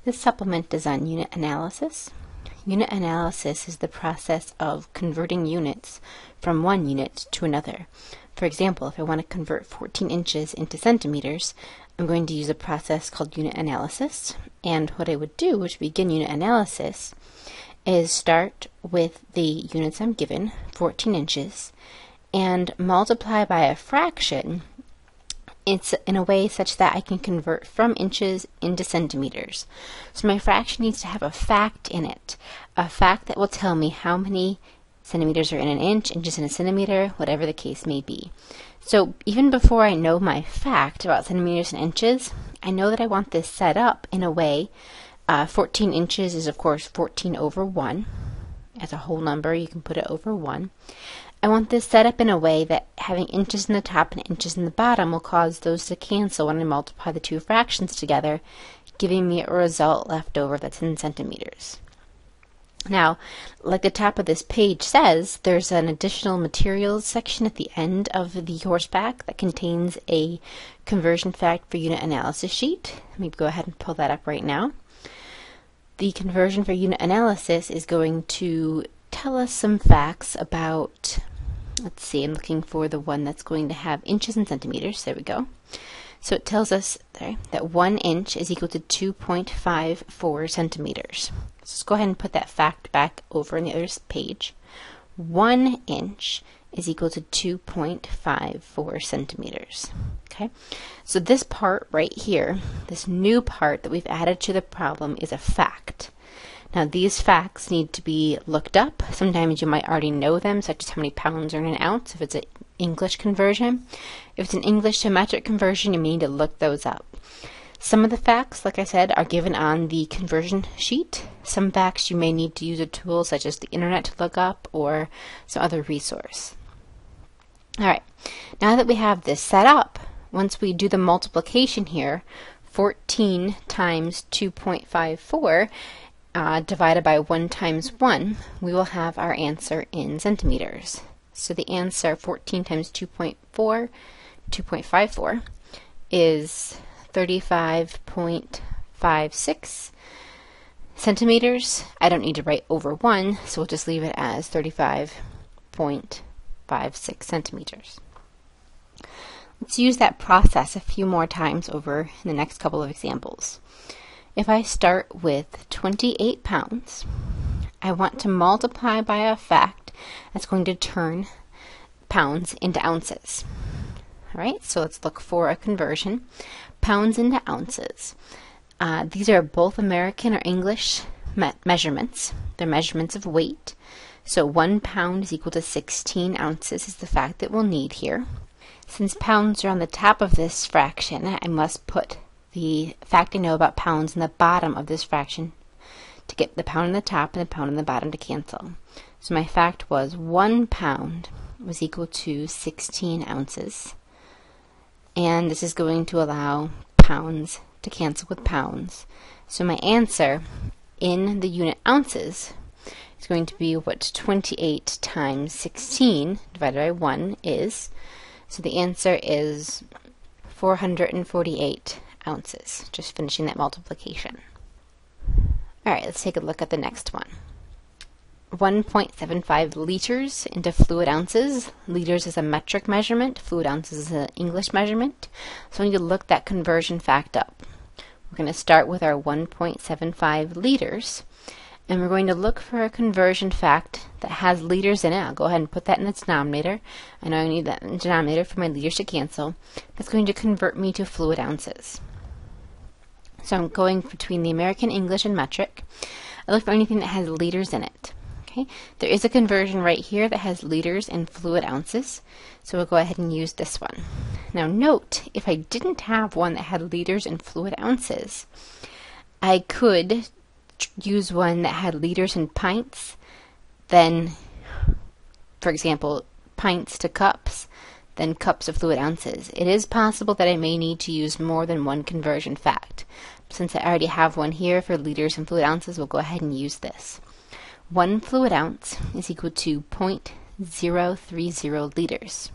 This supplement is on unit analysis. Unit analysis is the process of converting units from one unit to another. For example, if I want to convert 14 inches into centimeters, I'm going to use a process called unit analysis. And what I would do to begin unit analysis is start with the units I'm given, 14 inches, and multiply by a fraction. It's in a way such that I can convert from inches into centimeters. So my fraction needs to have a fact in it, a fact that will tell me how many centimeters are in an inch, inches in a centimeter, whatever the case may be. So even before I know my fact about centimeters and inches, I know that I want this set up in a way. 14 inches is of course 14 over 1. As a whole number, you can put it over 1. I want this set up in a way that having inches in the top and inches in the bottom will cause those to cancel when I multiply the two fractions together, giving me a result left over that's in centimeters. Now, like the top of this page says, there's an additional materials section at the end of the horseback that contains a conversion fact for unit analysis sheet. Let me go ahead and pull that up right now. The conversion for unit analysis is going to tell us some facts about, let's see, I'm looking for the one that's going to have inches and centimeters. There we go. So it tells us that 1 inch is equal to 2.54 centimeters. So let's go ahead and put that fact back over on the other page. 1 inch is equal to 2.54 centimeters. Okay, so this part right here, this new part that we've added to the problem, is a fact. Now these facts need to be looked up. Sometimes you might already know them, such as how many pounds are in an ounce if it's an English conversion. If it's an English to metric conversion, you may need to look those up. Some of the facts, like I said, are given on the conversion sheet. Some facts you may need to use a tool such as the internet to look up or some other resource. Alright, now that we have this set up, once we do the multiplication here, 14 times 2.54 divided by 1 times 1, we will have our answer in centimeters. So the answer, 14 times 2.54, is 35.56 centimeters. I don't need to write over 1, so we'll just leave it as 35.56 centimeters. Let's use that process a few more times over in the next couple of examples. If I start with 28 pounds, I want to multiply by a fact that's going to turn pounds into ounces. Alright, so let's look for a conversion. Pounds into ounces. These are both American or English measurements. They're measurements of weight. So 1 pound is equal to 16 ounces is the fact that we'll need here. Since pounds are on the top of this fraction, I must put the fact I know about pounds in the bottom of this fraction to get the pound on the top and the pound on the bottom to cancel. So my fact was 1 pound was equal to 16 ounces. And this is going to allow pounds to cancel with pounds. So my answer in the unit ounces is going to be what 28 times 16 divided by 1 is. So the answer is 448 ounces, just finishing that multiplication. Alright, let's take a look at the next one. 1.75 liters into fluid ounces. Liters is a metric measurement, fluid ounces is an English measurement. So we need to look that conversion fact up. We're going to start with our 1.75 liters, and we're going to look for a conversion fact that has liters in it. I'll go ahead and put that in the denominator. I know I need that in the denominator for my liters to cancel. That's going to convert me to fluid ounces. So I'm going between the American, English, and metric. I look for anything that has liters in it. Okay, there is a conversion right here that has liters and fluid ounces, so we'll go ahead and use this one. Now note, if I didn't have one that had liters and fluid ounces, I could use one that had liters and pints, then, for example, pints to cups, then cups of fluid ounces. It is possible that I may need to use more than one conversion fact. Since I already have one here for liters and fluid ounces, we'll go ahead and use this. 1 fluid ounce is equal to 0.030 liters.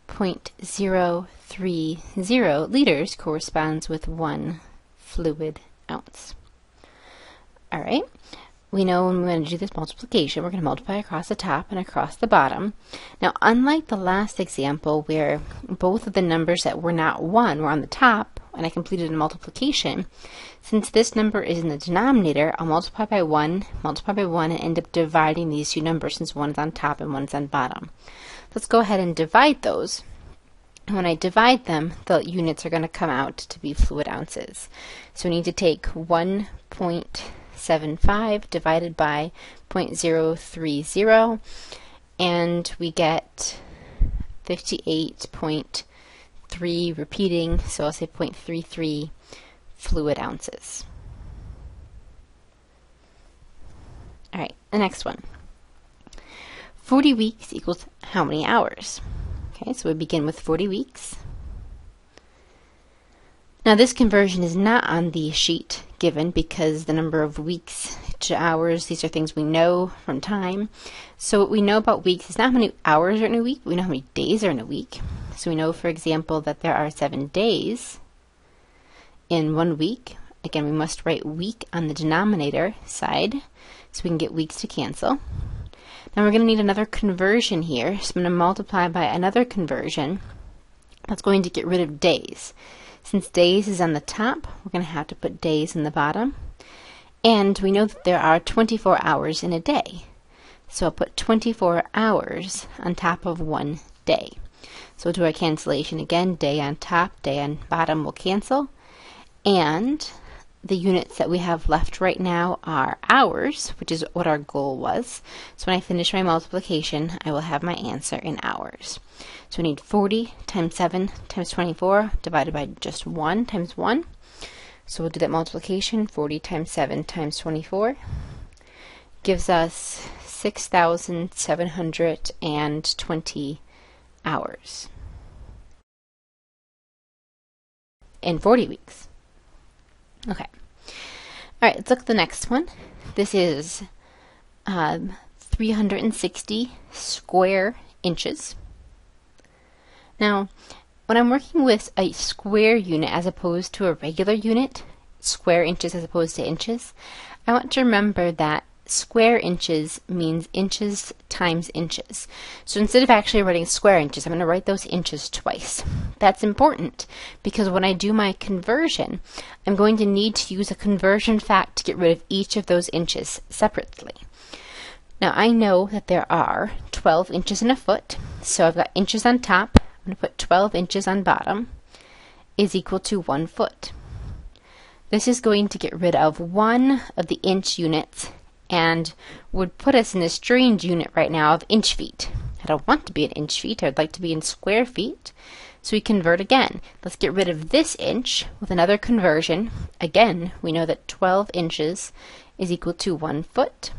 0.030 liters corresponds with 1 fluid ounce. All right. We know when we're going to do this multiplication, we're going to multiply across the top and across the bottom. Now, unlike the last example where both of the numbers that were not 1 were on the top, and I completed a multiplication, since this number is in the denominator, I'll multiply by 1, and end up dividing these two numbers since one is on top and one is on bottom. Let's go ahead and divide those. And when I divide them, the units are going to come out to be fluid ounces. So we need to take 1.75 divided by 0.030, and we get 58.3 repeating, so I'll say 0.33 fluid ounces. All right, the next one. 40 weeks equals how many hours? Okay, so we begin with 40 weeks. Now this conversion is not on the sheet given because the number of weeks to hours, these are things we know from time. So what we know about weeks is not how many hours are in a week, we know how many days are in a week. So we know, for example, that there are 7 days in 1 week. Again, we must write week on the denominator side so we can get weeks to cancel. Now we're going to need another conversion here, so I'm going to multiply by another conversion that's going to get rid of days. Since days is on the top, we're going to have to put days in the bottom. And we know that there are 24 hours in a day. So I'll put 24 hours on top of 1 day. So we'll do our cancellation again. Day on top, day on bottom will cancel. And the units that we have left right now are hours, which is what our goal was. So when I finish my multiplication, I will have my answer in hours. So we need 40 times 7 times 24 divided by just 1 times 1. So we'll do that multiplication. 40 times 7 times 24 gives us 6,720 hours in 40 weeks. Okay. All right, let's look at the next one. This is 360 square inches. Now, when I'm working with a square unit as opposed to a regular unit, square inches as opposed to inches, I want to remember that square inches means inches times inches. So instead of actually writing square inches, I'm going to write those inches twice. That's important because when I do my conversion, I'm going to need to use a conversion fact to get rid of each of those inches separately. Now I know that there are 12 inches in a foot, so I've got inches on top. I'm going to put 12 inches on bottom is equal to 1 foot. This is going to get rid of one of the inch units and would put us in this strange unit right now of inch feet. I don't want to be in inch feet, I would like to be in square feet. So we convert again. Let's get rid of this inch with another conversion. Again, we know that 12 inches is equal to 1 foot.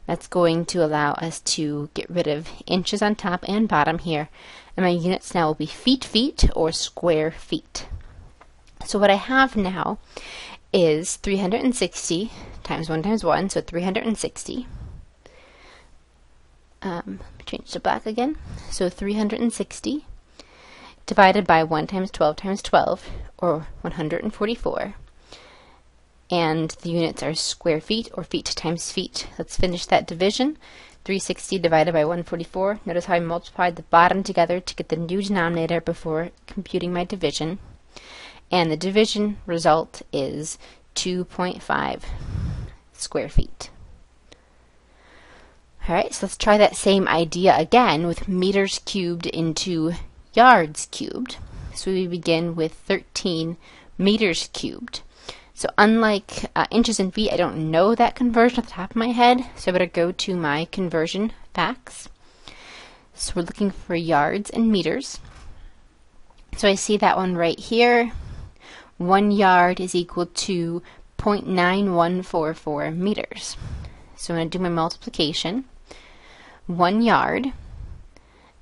That's going to allow us to get rid of inches on top and bottom here. And my units now will be feet or square feet. So what I have now is 360 times 1 times 1, so 360. Change to black again. So 360 divided by 1 times 12, or 144. And the units are square feet, or feet times feet. Let's finish that division. 360 divided by 144. Notice how I multiplied the bottom together to get the new denominator before computing my division. And the division result is 2.5 square feet. Alright, so let's try that same idea again with meters cubed into yards cubed. So we begin with 13 meters cubed. So unlike inches and feet, I don't know that conversion off the top of my head, so I better go to my conversion facts. So we're looking for yards and meters. So I see that one right here. 1 yard is equal to 0.9144 meters. So I'm going to do my multiplication. 1 yard.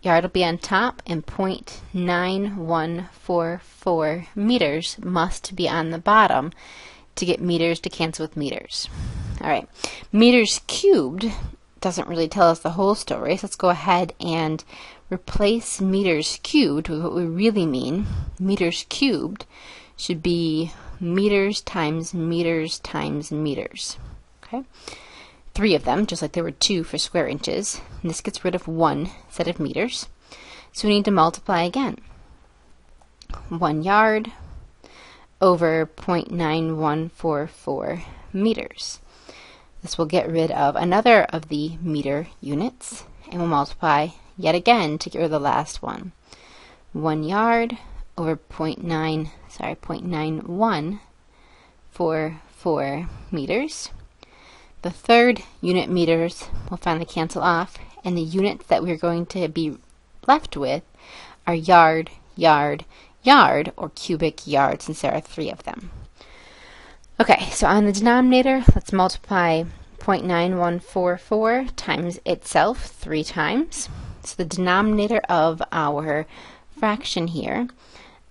Yard will be on top, and 0.9144 meters must be on the bottom to get meters to cancel with meters. Alright, meters cubed doesn't really tell us the whole story, so let's go ahead and replace meters cubed with what we really mean. Meters cubed should be meters times meters times meters. Okay, 3 of them, just like there were 2 for square inches. And this gets rid of 1 set of meters. So we need to multiply again. 1 yard over 0.9144 meters. This will get rid of another of the meter units, and we'll multiply yet again to get rid of the last one. 1 yard over 0.9144 meters. The third unit meters will finally cancel off, and the units that we're going to be left with are yard, yard, yard, or cubic yards, since there are 3 of them. Okay, so on the denominator, let's multiply 0.9144 times itself 3 times. So the denominator of our fraction here,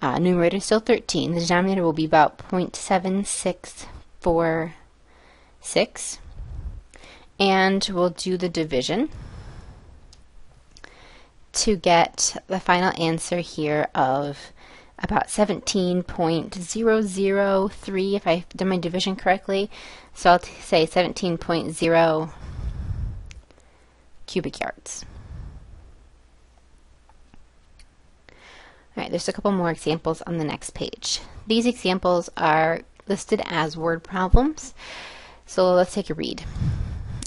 numerator is still 13. The denominator will be about 0.7646. And we'll do the division to get the final answer here of about 17.003, if I've done my division correctly. So I'll say 17.0 cubic yards. All right, there's a couple more examples on the next page. These examples are listed as word problems, so let's take a read.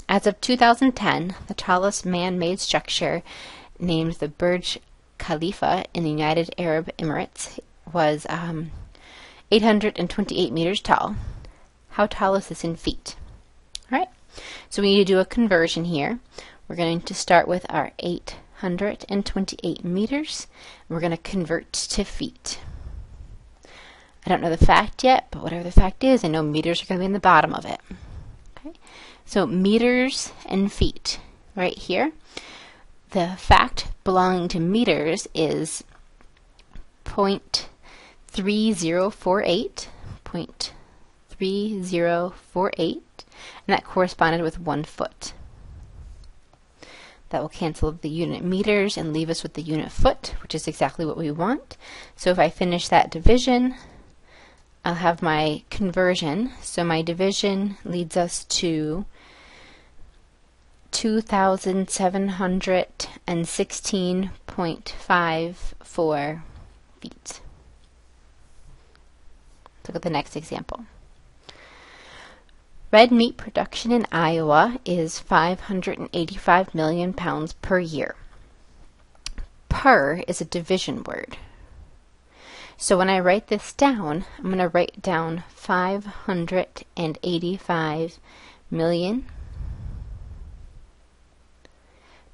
As of 2010, the tallest man-made structure, named the Burj Khalifa in the United Arab Emirates, was 828 meters tall. How tall is this in feet? All right, so we need to do a conversion here. We're going to start with our 828 meters. And we're going to convert to feet. I don't know the fact yet, but whatever the fact is, I know meters are going to be in the bottom of it. Okay, so meters and feet right here. The fact belonging to meters is 0.3048, and that corresponded with 1 foot. That will cancel the unit meters and leave us with the unit foot, which is exactly what we want. So if I finish that division, I'll have my conversion. So my division leads us to 2,716.54 feet. Look at the next example. Red meat production in Iowa is 585 million pounds per year. Per is a division word. So when I write this down, I'm going to write down 585 million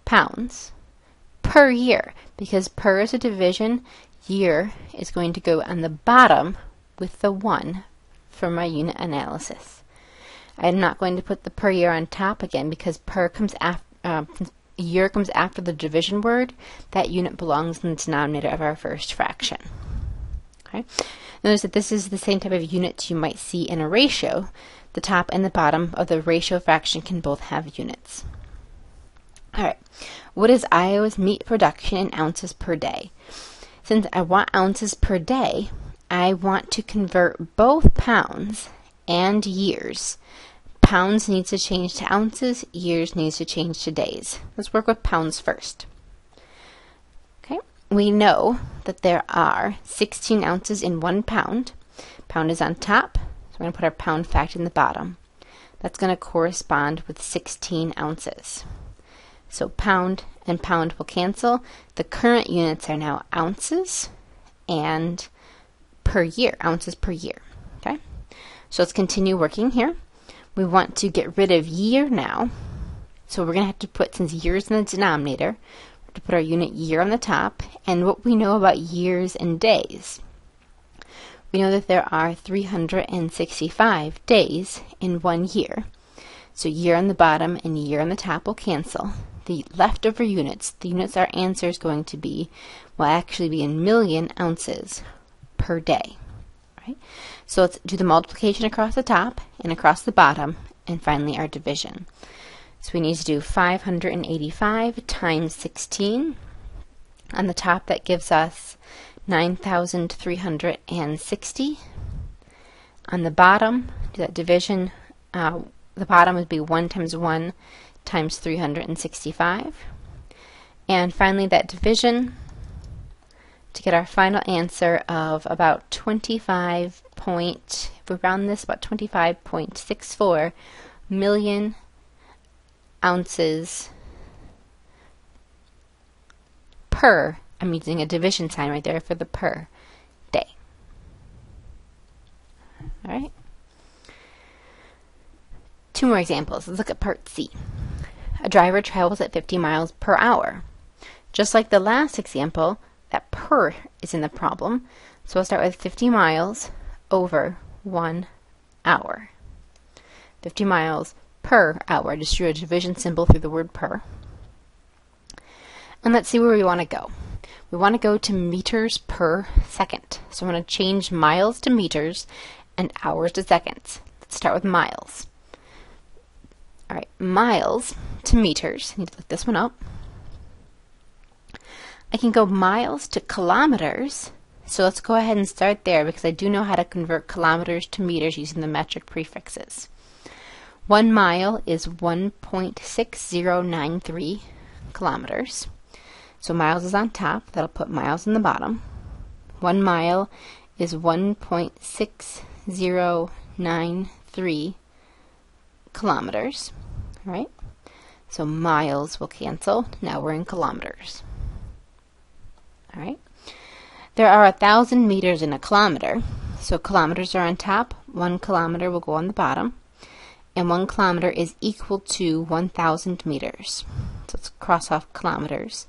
pounds per year, because per is a division, year is going to go on the bottom with the 1 for my unit analysis. I'm not going to put the per year on top again, because per comes after, year comes after the division word. That unit belongs in the denominator of our first fraction. Okay. Notice that this is the same type of units you might see in a ratio. The top and the bottom of the ratio fraction can both have units. Alright, what is Iowa's meat production in ounces per day? Since I want ounces per day, I want to convert both pounds and years. Pounds needs to change to ounces, years needs to change to days. Let's work with pounds first. Okay, we know that there are 16 ounces in 1 pound. Pound is on top, so we're going to put our pound fact in the bottom. That's going to correspond with 16 ounces. So pound and pound will cancel. The current units are now ounces and per year, ounces per year. Okay, so let's continue working here. We want to get rid of year now. So we're going to have to put, since year is in the denominator, we have to put our unit year on the top. And what we know about years and days. We know that there are 365 days in 1 year. So year on the bottom and year on the top will cancel. The leftover units, the units our answer is going to be, will actually be in million ounces per day. Right? So let's do the multiplication across the top and across the bottom, and finally our division. So we need to do 585 times 16. On the top, that gives us 9,360. On the bottom, do that division the bottom would be 1 times 1 times 365. And finally, that division to get our final answer of about 25 point, if we round this, about 25.64 million ounces per, I'm using a division sign right there for the per day. All right. 2 more examples. Let's look at part C. A driver travels at 50 miles per hour. Just like the last example, that per is in the problem. So we'll start with 50 miles over 1 hour. 50 miles per hour. I just drew a division symbol through the word per. And let's see where we want to go. We want to go to meters per second. So I'm going to change miles to meters and hours to seconds. Let's start with miles. All right, miles to meters. I need to look this one up. I can go miles to kilometers. So let's go ahead and start there because I do know how to convert kilometers to meters using the metric prefixes. 1 mile is 1.6093 kilometers. So miles is on top. That'll put miles in the bottom. 1 mile is 1.6093 kilometers. All right. So miles will cancel. Now we're in kilometers. All right. There are 1,000 meters in a kilometer. So kilometers are on top. 1 kilometer will go on the bottom. And 1 kilometer is equal to 1,000 meters. So let's cross off kilometers.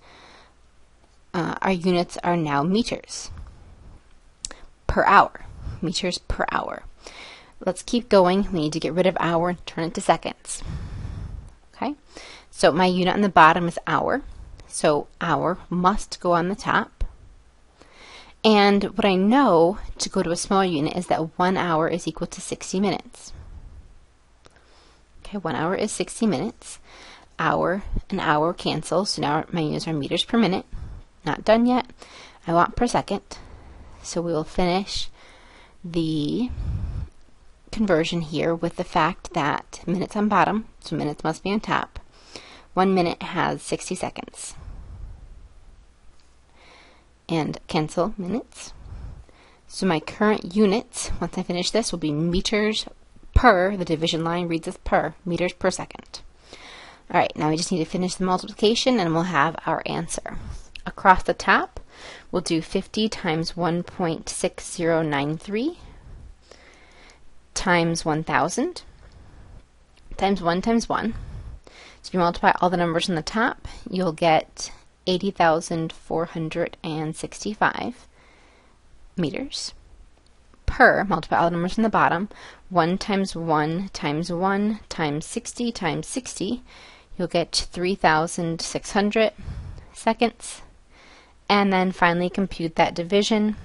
Our units are now meters per hour. Meters per hour. Let's keep going. We need to get rid of hour and turn it to seconds. Okay, so my unit on the bottom is hour. So hour must go on the top. And what I know to go to a smaller unit is that 1 hour is equal to 60 minutes. Okay, 1 hour is 60 minutes. Hour and hour cancel, so now my units are meters per minute. Not done yet. I want per second. So we will finish the conversion here with the fact that minutes on bottom, so minutes must be on top. 1 minute has 60 seconds. And cancel minutes. So my current units, once I finish this, will be meters per, the division line reads as per, meters per second. Alright, now we just need to finish the multiplication and we'll have our answer. Across the top, we'll do 50 times 1.6093 times 1,000 times 1 times 1. So if you multiply all the numbers on the top, you'll get 80,465 meters per, multiply all the numbers on the bottom, 1 times 1 times 1 times 60 times 60, you'll get 3,600 seconds. And then finally compute that division.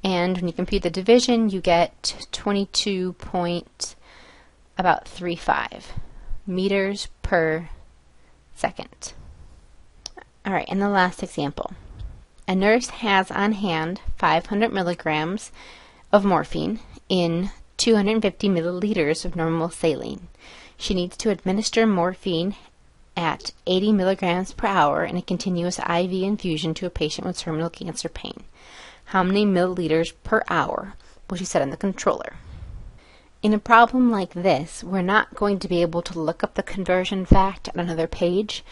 And when you compute the division, you get 22.35 meters per second. All right, and the last example. A nurse has on hand 500 milligrams of morphine in 250 milliliters of normal saline. She needs to administer morphine at 80 milligrams per hour in a continuous IV infusion to a patient with terminal cancer pain. How many milliliters per hour will she set on the controller? In a problem like this, we're not going to be able to look up the conversion fact on another page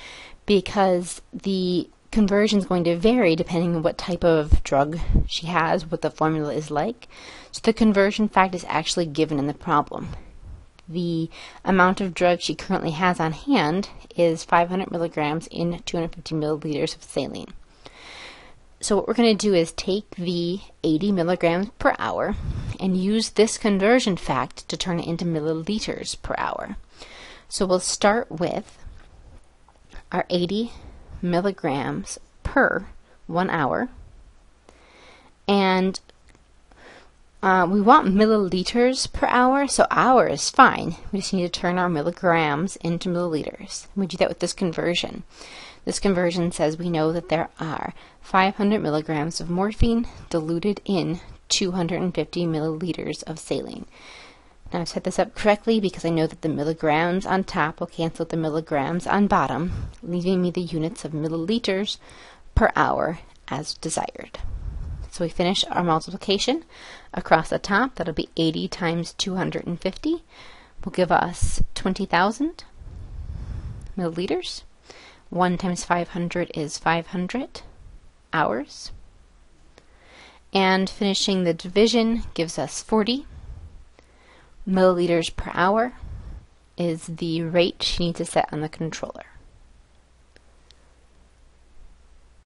because the conversion is going to vary depending on what type of drug she has, what the formula is like. So the conversion fact is actually given in the problem. The amount of drug she currently has on hand is 500 milligrams in 250 milliliters of saline. So what we're going to do is take the 80 milligrams per hour and use this conversion fact to turn it into milliliters per hour. So we'll start with our 80 milligrams per 1 hour, and we want milliliters per hour, so hour is fine. We just need to turn our milligrams into milliliters. We do that with this conversion. This conversion says we know that there are 500 milligrams of morphine diluted in 250 milliliters of saline. Now I've set this up correctly because I know that the milligrams on top will cancel the milligrams on bottom, leaving me the units of milliliters per hour as desired. So we finish our multiplication across the top. That'll be 80 times 250 will give us 20,000 milliliters. 1 times 500 is 500 hours. And finishing the division gives us 40 milliliters per hour is the rate you need to set on the controller.